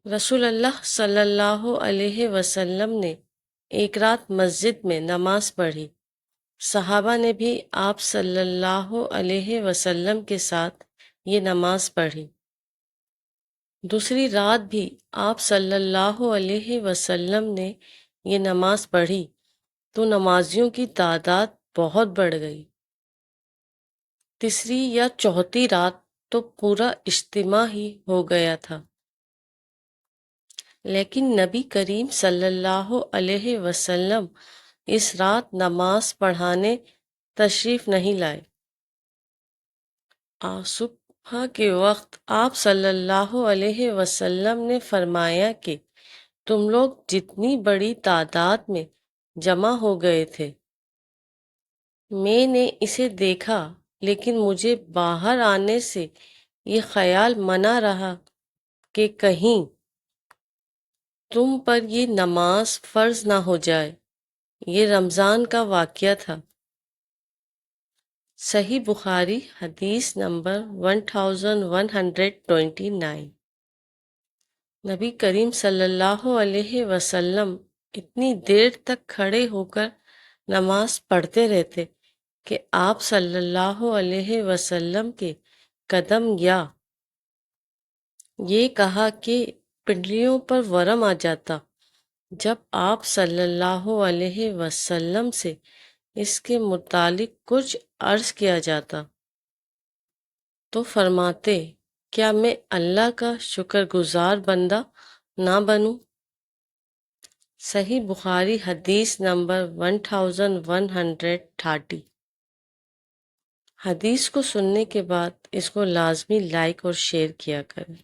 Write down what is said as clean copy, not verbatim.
رسول اللہ صلی اللہ علیہ وسلم نے ایک رات مسجد میں نماز پڑھی۔ صحابہ نے بھی آپ صلی اللہ علیہ وسلم کے ساتھ یہ نماز پڑھی۔ دوسری رات بھی آپ صلی اللہ علیہ وسلم نے یہ نماز پڑھی تو نمازیوں کی تعداد بہت بڑھ گئی۔ تیسری یا چوتھی رات تو پورا اجتماع ہی ہو گیا تھا، لیکن نبی کریم صلی اللہ علیہ وسلم اس رات نماز پڑھانے تشریف نہیں لائے۔ صبح کے وقت آپ صلی اللہ علیہ وسلم نے فرمایا کہ تم لوگ جتنی بڑی تعداد میں جمع ہو گئے تھے، میں نے اسے دیکھا، لیکن مجھے باہر آنے سے یہ خیال منا رہا کہ کہیں تم پر یہ نماز فرض نہ ہو جائے۔ یہ رمضان کا واقعہ تھا۔ صحیح بخاری حدیث نمبر 1129۔ نبی کریم صلی اللہ علیہ وسلم اتنی دیر تک کھڑے ہو کر نماز پڑھتے رہتے کہ آپ صلی اللہ علیہ وسلم کے قدم یا یہ کہا کہ پنڈلیوں پر ورم آ جاتا۔ جب آپ صلی اللہ علیہ وسلم سے اس کے متعلق کچھ عرض کیا جاتا تو فرماتے، کیا میں اللہ کا شکر گزار بندہ نہ بنوں؟ صحیح بخاری حدیث نمبر 1130۔ حدیث کو سننے کے بعد اس کو لازمی لائک اور شیئر کیا کریں۔